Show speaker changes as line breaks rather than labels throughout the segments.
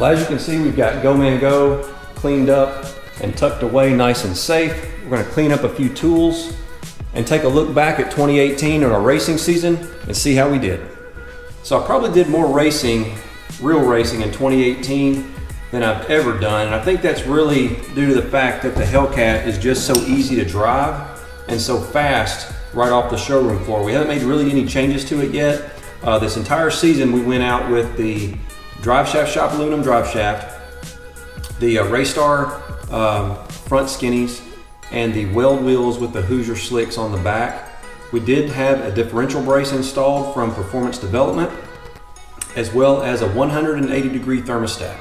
As you can see, we've got GoManGo cleaned up and tucked away nice and safe. We're gonna clean up a few tools and take a look back at 2018 on our racing season and see how we did. So I probably did more racing, real racing in 2018 than I've ever done. And I think that's really due to the fact that the Hellcat is just so easy to drive and so fast right off the showroom floor. We haven't made really any changes to it yet. This entire season we went out with the drive shaft shop aluminum drive shaft, the Raystar front skinnies, and the weld wheels with the Hoosier slicks on the back. We did have a differential brace installed from Performance Development, as well as a 180-degree thermostat.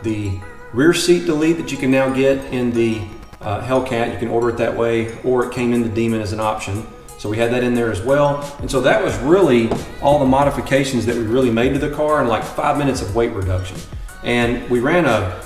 The rear seat delete that you can now get in the Hellcat, you can order it that way, or it came in the Demon as an option. So we had that in there as well. And so that was really all the modifications that we really made to the car in like 5 minutes of weight reduction. And we ran a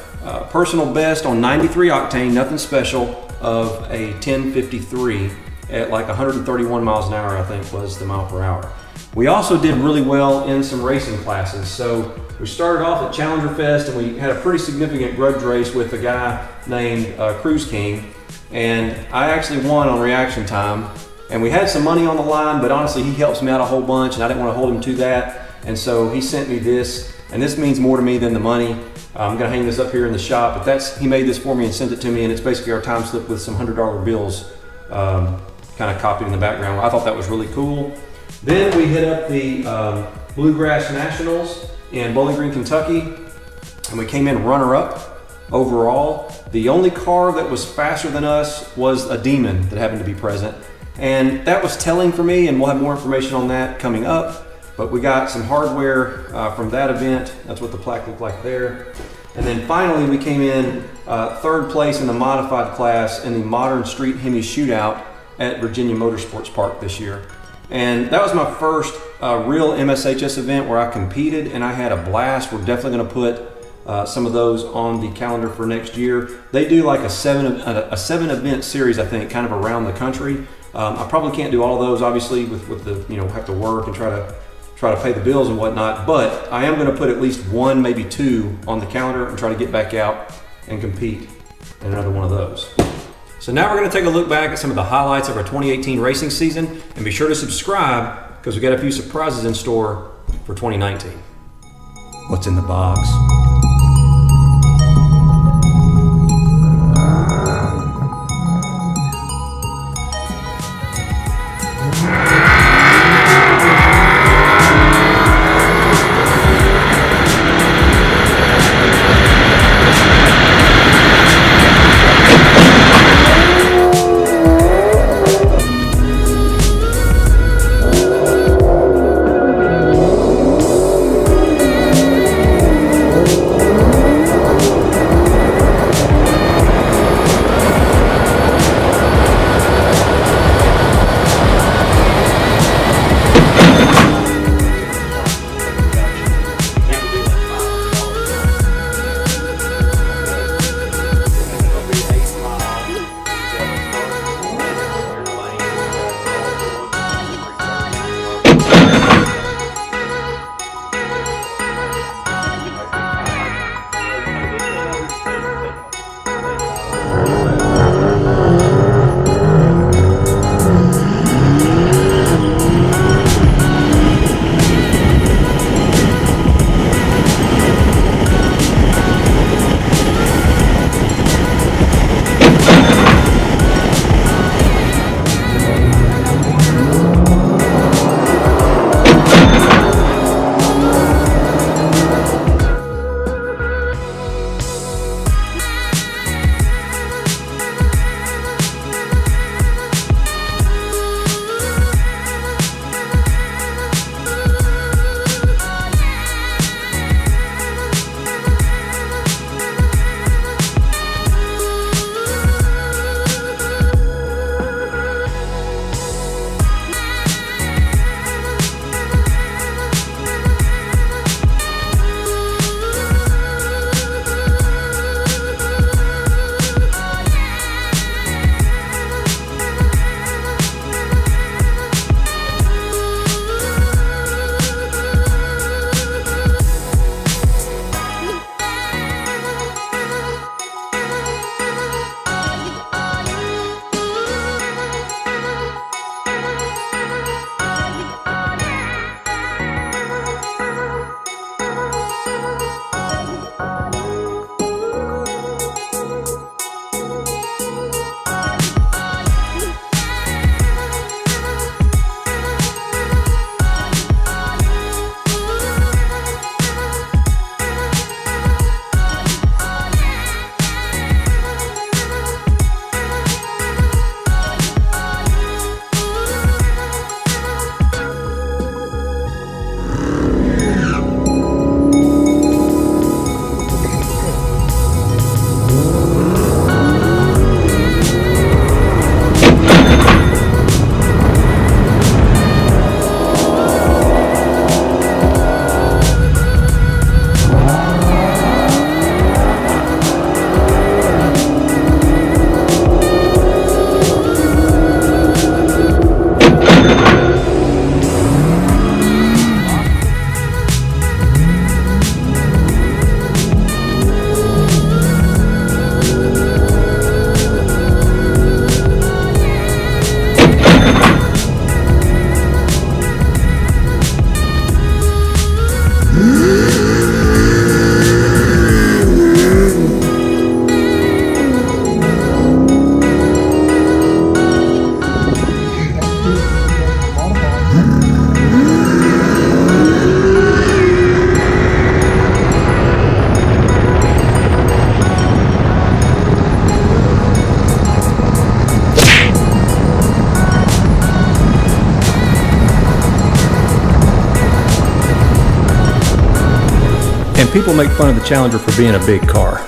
personal best on 93 octane, nothing special, of a 1053 at like 131 miles an hour, I think was the mile per hour. We also did really well in some racing classes. So we started off at Challenger Fest and we had a pretty significant grudge race with a guy named Cruise King. And I actually won on reaction time. And we had some money on the line, but honestly, he helps me out a whole bunch and I didn't want to hold him to that. And so he sent me this, and this means more to me than the money. I'm gonna hang this up here in the shop, but he made this for me and sent it to me, and it's basically our time slip with some $100 bills kind of copied in the background. I thought that was really cool. Then we hit up the Bluegrass Nationals in Bowling Green, Kentucky, and we came in runner-up overall. The only car that was faster than us was a Demon that happened to be present. And that was telling for me, and we'll have more information on that coming up. But we got some hardware from that event. That's what the plaque looked like there. And then finally, we came in third place in the modified class in the Modern Street Hemi Shootout at Virginia Motorsports Park this year. And that was my first real MSHS event where I competed, and I had a blast. We're definitely gonna put some of those on the calendar for next year. They do like a seven event series, I think, kind of around the country. I probably can't do all of those, obviously, with the, you know, have to work and try to pay the bills and whatnot, but I am gonna put at least one, maybe two on the calendar and try to get back out and compete in another one of those. So now we're gonna take a look back at some of the highlights of our 2018 racing season, and be sure to subscribe because we got a few surprises in store for 2019. What's in the box? people make fun of the Challenger for being a big car.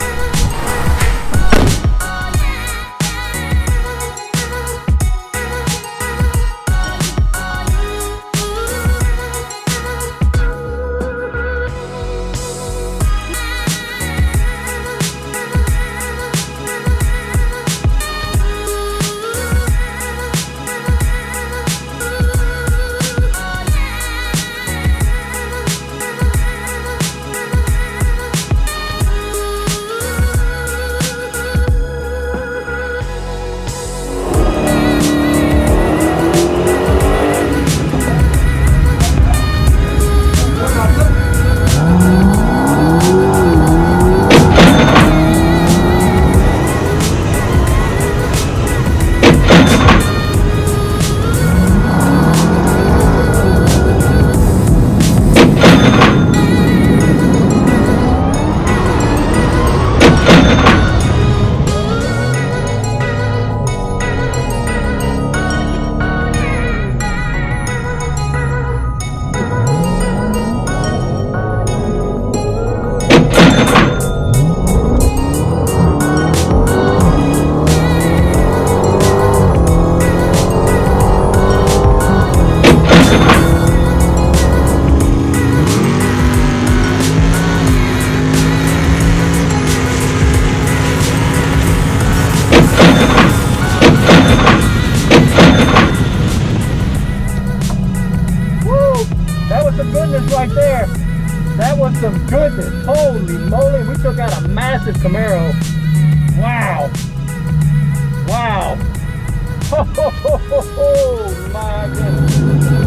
Right there, that was some goodness. Holy moly, we took out a massive Camaro. Wow, wow. Oh my goodness.